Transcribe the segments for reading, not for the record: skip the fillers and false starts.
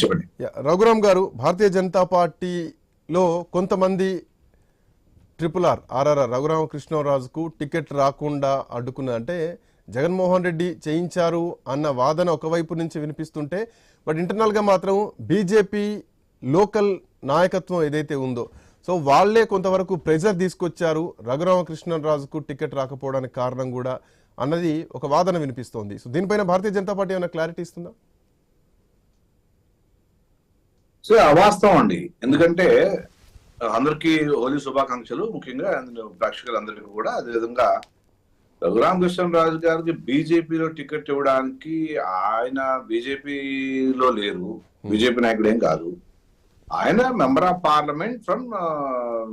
చెప్పండి. రఘురామ్ గారు, భారతీయ జనతా పార్టీలో కొంతమంది RRR రఘురామకృష్ణరాజుకు టికెట్ రాకుండా అడ్డుకున్న అంటే జగన్మోహన్ రెడ్డి చేయించారు అన్న వాదన ఒకవైపు నుంచి వినిపిస్తుంటే, బట్ ఇంటర్నల్గా మాత్రం బీజేపీ లోకల్ నాయకత్వం ఏదైతే ఉందో సో వాళ్లే కొంతవరకు ప్రెజర్ తీసుకొచ్చారు రఘురామకృష్ణరాజుకు టికెట్ రాకపోవడానికి కారణం కూడా అన్నది ఒక వాదన వినిపిస్తోంది. సో దీనిపైన భారతీయ జనతా పార్టీ ఏమైనా క్లారిటీ ఇస్తుందా? సో అవాస్తవం అండి. ఎందుకంటే అందరికీ హోలీ శుభాకాంక్షలు, ముఖ్యంగా ప్రేక్షకులందరికీ కూడా. అదేవిధంగా రఘురామకృష్ణరాజు గారికి బీజేపీలో టికెట్ ఇవ్వడానికి ఆయన బీజేపీలో లేరు, బీజేపీ నాయకుడు ఏం కాదు. ఆయన member of parliament from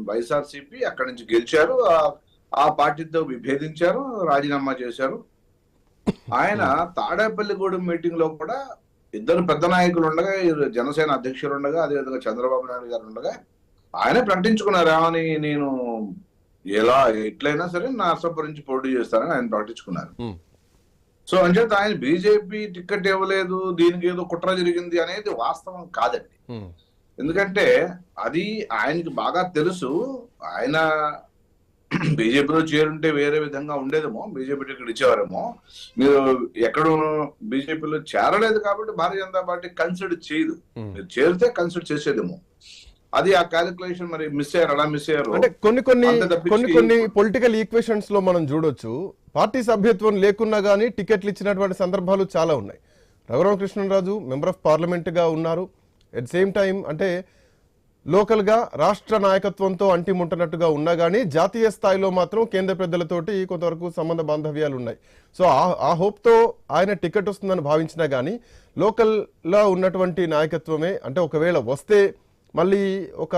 YSRCP, అక్కడి నుంచి గెలిచారు, ఆ పార్టీతో విభేదించారు, రాజీనామా చేశారు. ఆయన తాడేపల్లిగూడెం మీటింగ్ లో కూడా ఇద్దరు పెద్ద నాయకులు ఉండగా, జనసేన అధ్యక్షులు ఉండగా, అదేవిధంగా చంద్రబాబు నాయుడు గారు ఉండగా ఆయన ప్రకటించుకున్నారు ఏమని, నేను ఎట్లయినా సరే నర్సాపురం నుంచి పోటీ చేస్తానని ఆయన ప్రకటించుకున్నారు. సో అంచేత ఆయన బీజేపీ టికెట్ ఇవ్వలేదు, దీనికి ఏదో కుట్ర జరిగింది అనేది వాస్తవం కాదండి. ఎందుకంటే అది ఆయనకి బాగా తెలుసు. ఆయన బీజేపీలో చేరుంటే వేరే విధంగా ఉండేదేమో, బీజేపీ టికెట్ ఇచ్చేవారేమో. మీరు ఎక్కడో బీజేపీలో చేరలేదు కాబట్టి భారతీయ జనతా పార్టీ కన్సిడర్ చేయదు, మీరు చేరితే కన్సిడర్ చేసేదేమో. అది ఆ క్యాలిక్యులేషన్ మరి మిస్ అయ్యారు, అలా మిస్ అయ్యారు. అంటే కొన్ని పొలిటికల్ ఈక్వేషన్స్ లో మనం చూడొచ్చు, పార్టీ సభ్యత్వం లేకున్నా గానీ టికెట్లు ఇచ్చినటువంటి సందర్భాలు చాలా ఉన్నాయి. రఘురామకృష్ణరాజు మెంబర్ ఆఫ్ పార్లమెంట్ గా ఉన్నారు, ఎట్ సేమ్ టైం అంటే లోకల్ గా రాష్ట్ర నాయకత్వంతో అంటిముంటున్నట్టుగా ఉన్నా గానీ జాతీయ స్థాయిలో మాత్రం కేంద్ర పెద్దలతోటి కొంతవరకు సంబంధ బాంధవ్యాలు ఉన్నాయి. సో ఆ హోప్ తో ఆయన టికెట్ వస్తుందని భావించినా గానీ లోకల్ లో ఉన్నటువంటి నాయకత్వమే, అంటే ఒకవేళ వస్తే మళ్ళీ ఒక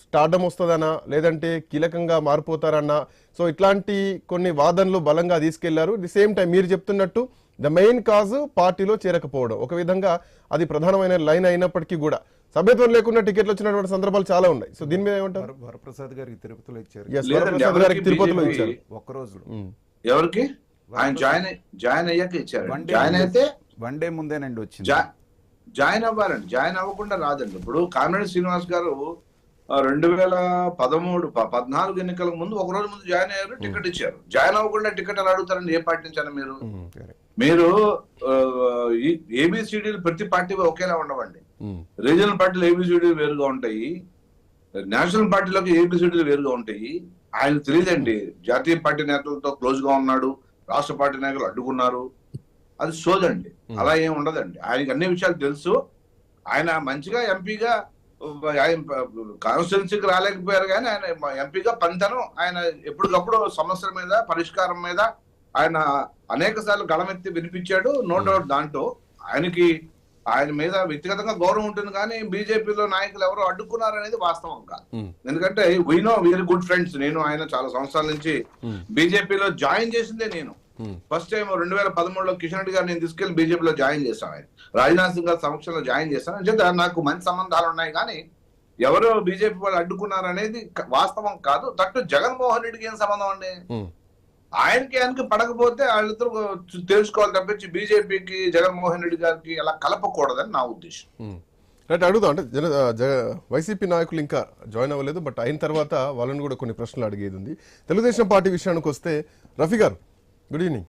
స్టార్డమ్ వస్తుందన్నా, లేదంటే కీలకంగా మారిపోతారన్నా, సో ఇట్లాంటి కొన్ని వాదనలు బలంగా తీసుకెళ్లారు. ది సేమ్ టైం మీరు చెప్తున్నట్టు ద మెయిన్ కాజ్ పార్టీలో చేరకపోవడం, ఒక విధంగా అది ప్రధానమైన లైన్ అయినప్పటికీ కూడా సభ్యత్వం లేకుండా టికెట్లు వచ్చినటువంటి సందర్భాలు చాలా ఉన్నాయి. సో దీని మీద ఏమంటారు? వరప్రసాద్ గారికి తిరుపతిలో ఇచ్చారు, వరప్రసాద్ గారికి తిరుపతిలో ఇచ్చారు, ఒక్క రోజు. ఎవరికి? ఆయన జాయిన్ అయ్యాక ఇచ్చారు. జాయిన్ అయితే వన్ డే ముందేనండి వచ్చింది. జాయిన్ అవ్వాలండి, జాయిన్ అవ్వకుండా రాదండి. ఇప్పుడు కామినేని శ్రీనివాస్ గారు 2014 ఎన్నికలకు ముందు ఒక రోజు ముందు జాయిన్ అయ్యారు, టికెట్ ఇచ్చారు. జాయిన్ అవ్వకుండా టికెట్ ఎలా అడుగుతారండి? ఏ పార్టీ నుంచి మీరు ఏబిసిడీలు ప్రతి పార్టీ ఒకేలా ఉండవండి. రీజనల్ పార్టీలు ఏబిసిడీలు వేరుగా ఉంటాయి, నేషనల్ పార్టీలకు ఏబిసిడీలు వేరుగా ఉంటాయి. ఆయన తెలియదండి, జాతీయ పార్టీ నేతలతో క్లోజ్ గా ఉన్నాడు, రాష్ట్ర పార్టీ నాయకులు అడ్డుకున్నారు, అది సోదండి. అలా ఏం ఉండదండి. ఆయనకి అన్ని విషయాలు తెలుసు. ఆయన మంచిగా ఎంపీగా కాన్స్టిట్యున్సీకి రాలేకపోయారు, కానీ ఆయన ఎంపీగా పనితనం, ఆయన ఎప్పటికప్పుడు సమస్యల మీద పరిష్కారం మీద ఆయన అనేక సార్లు గళమెత్తి వినిపించాడు. నో డౌట్ దాంట్లో ఆయన మీద వ్యక్తిగతంగా గౌరవం ఉంటుంది, కానీ బీజేపీలో నాయకులు ఎవరో అడ్డుకున్నారు అనేది వాస్తవం కాదు. ఎందుకంటే we know very good friends. నేను ఆయన చాలా సంవత్సరాల నుంచి బీజేపీలో జాయిన్ చేసిందే. నేను ఫస్ట్ టైం 2013లో కిషన్ రెడ్డి గారు నేను తీసుకెళ్లి బీజేపీలో జాయిన్ చేశాను. ఆయన రాజ్నాథ్ సింగ్ గారి సమక్షంలో జాయిన్ చేశాను. అంటే నాకు మంచి సంబంధాలు ఉన్నాయి, కానీ ఎవరో బీజేపీ వాళ్ళు అడ్డుకున్నారు అనేది వాస్తవం కాదు. తట్టు జగన్మోహన్ రెడ్డికి ఏం సంబంధం అండి? ఆయనకి పడకపోతే వాళ్ళిద్దరు తెలుసుకోవాలి తప్పించి బీజేపీకి జగన్మోహన్ రెడ్డి గారికి అలా కలపకూడదని నా ఉద్దేశం. రైట్, అడుగుదాం. అంటే వైసీపీ నాయకులు ఇంకా జాయిన్ అవ్వలేదు, బట్ అయిన తర్వాత వాళ్ళని కూడా కొన్ని ప్రశ్నలు అడిగేది ఉంది. తెలుగుదేశం పార్టీ విషయానికి వస్తే రఫీ గారు, గుడ్ ఈవినింగ్.